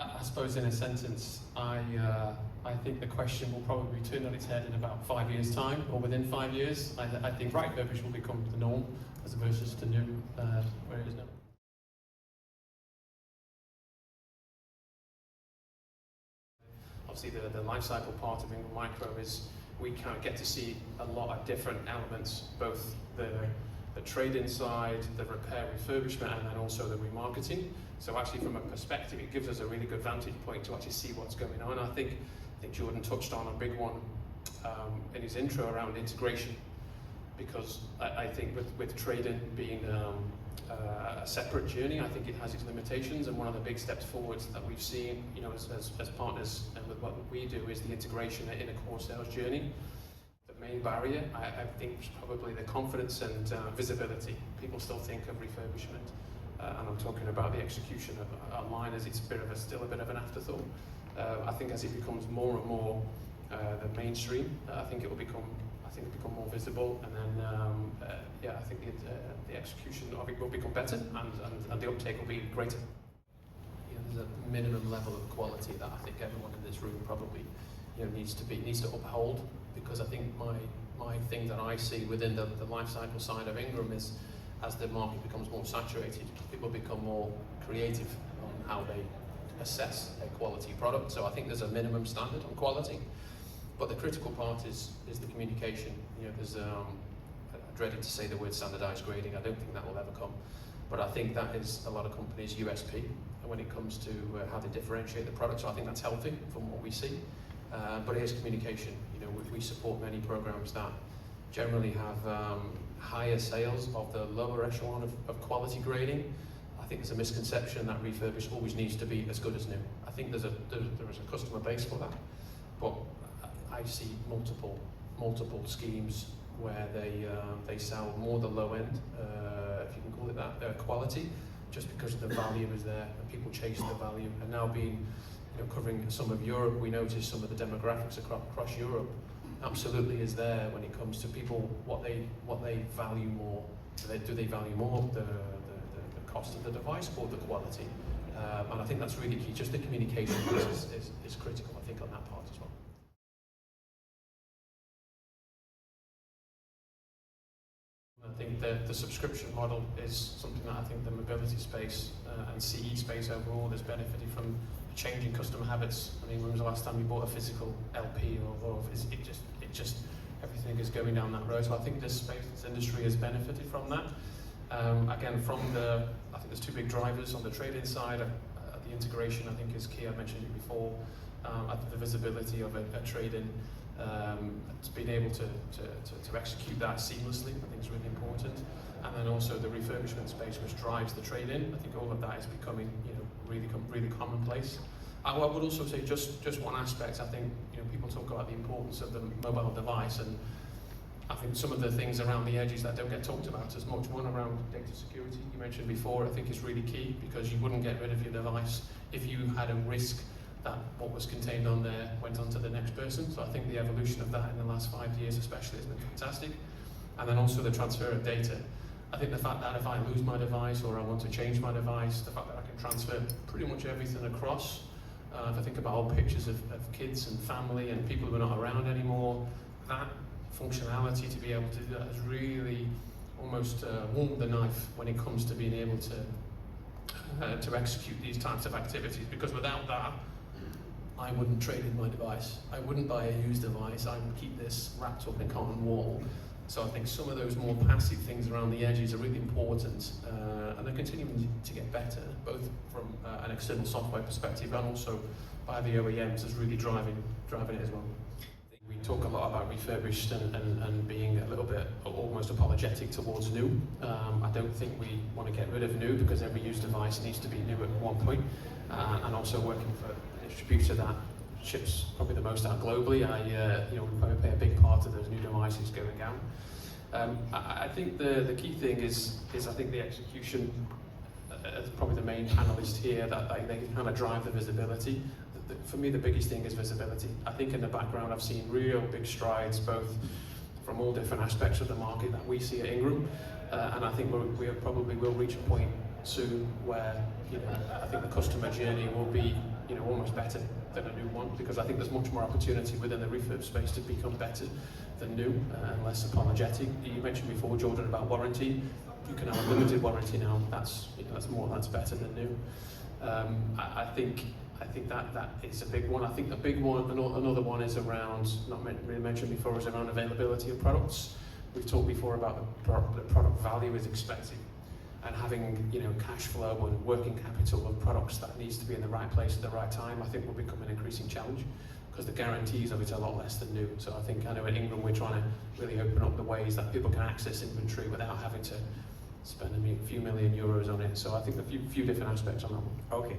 I suppose in a sentence, I think the question will probably turn on its head in about 5 years' time, or within 5 years. I think refurbished will become the norm as versus to new where it is now. Obviously, the life cycle part of Ingram Micro is we kind of get to see a lot of different elements, both the trade-in side, the repair refurbishment, and then also the remarketing. So actually, from a perspective, it gives us a really good vantage point to actually see what's going on. I think Jordan touched on a big one in his intro around integration, because I think with trade-in being a separate journey, I think it has its limitations, and one of the big steps forwards that we've seen, you know, as partners and with what we do is the integration in a core sales journey. The main barrier, I think, is probably the confidence and visibility. People still think of refurbishment, and I'm talking about the execution of online as it's still a bit of an afterthought. I think as it becomes more and more the mainstream, I think it will become more visible, and then yeah, I think the execution of it will become better, and the uptake will be greater. You know, there's a minimum level of quality that I think everyone in this room probably, you know, needs to uphold, because I think my thing that I see within the life cycle side of Ingram is, as the market becomes more saturated, people become more creative on how they assess a quality product. So I think there's a minimum standard on quality, but the critical part is the communication. You know, there's I dreaded to say the word standardized grading. I don't think that will ever come, but I think that is a lot of companies' USP when it comes to how they differentiate the product. So I think that's healthy from what we see. But it is communication. You know, we support many programs that generally have higher sales of the lower echelon of quality grading. I think there's a misconception that refurbished always needs to be as good as new. I think there is a customer base for that, but I see multiple schemes where they sell more the low end, if you can call it that, quality, just because the value is there and people chase the value. And now being, you know, covering some of Europe, we notice some of the demographics across Europe absolutely is there when it comes to people what they value more. Do they value more the cost of the device or the quality? And I think that's really key. Just the communication piece is critical, I think, on that part as well. I think the subscription model is something that I think the mobility space and CE space overall has benefited from changing customer habits. I mean, when was the last time you bought a physical LP or it just everything is going down that road. So I think this space, this industry has benefited from that. Again, I think there's two big drivers on the trade-in side. The integration, I think, is key. I mentioned it before. I think the visibility of a trade-in, being able to execute that seamlessly, I think is really important. And then also the refurbishment space, which drives the trade-in. I think all of that is becoming, you know, really commonplace. I would also say just one aspect. I think, you know, people talk about the importance of the mobile device, and I think some of the things around the edges that don't get talked about as much. One around data security, you mentioned before, I think is really key, because you wouldn't get rid of your device if you had a risk that what was contained on there went on to the next person. So I think the evolution of that in the last 5 years especially has been fantastic. And then also the transfer of data. I think the fact that if I lose my device or I want to change my device, the fact that I can transfer pretty much everything across. If I think about old pictures of kids and family and people who are not around anymore, that functionality to be able to do that has really almost warmed the knife when it comes to being able to execute these types of activities. Because without that, I wouldn't trade in my device. I wouldn't buy a used device. I would keep this wrapped up in a cotton wall. So I think some of those more passive things around the edges are really important, and they're continuing to get better, both from an external software perspective and also by the OEMs as really driving it as well. We talk a lot about refurbished and being a little bit almost apologetic towards new. I don't think we want to get rid of new, because every used device needs to be new at one point, and also working for a distributor that ships probably the most out globally. You know, we probably play a big part of those new devices going down. I think the key thing is I think the execution is probably the main analyst here, that they kind of drive the visibility. For me, the biggest thing is visibility. I think in the background I've seen real big strides, both from all different aspects of the market that we see at Ingram, and I think we probably will reach a point soon where, you know, I think the customer journey will be almost better than a new one, because I think there's much more opportunity within the refurb space to become better than new and less apologetic. You mentioned before, Jordan, about warranty. You can have a limited warranty now. That's better than new. I think that is a big one. I think the big one, another one is around, not really mentioned before, is around availability of products. We've talked before about the product value is expected, and having cash flow and working capital of products that needs to be in the right place at the right time, I think will become an increasing challenge, because the guarantees of it are a lot less than new. So I know at Ingram we're trying to really open up the ways that people can access inventory without having to spend a few million euros on it. So I think a few different aspects on that one. Okay.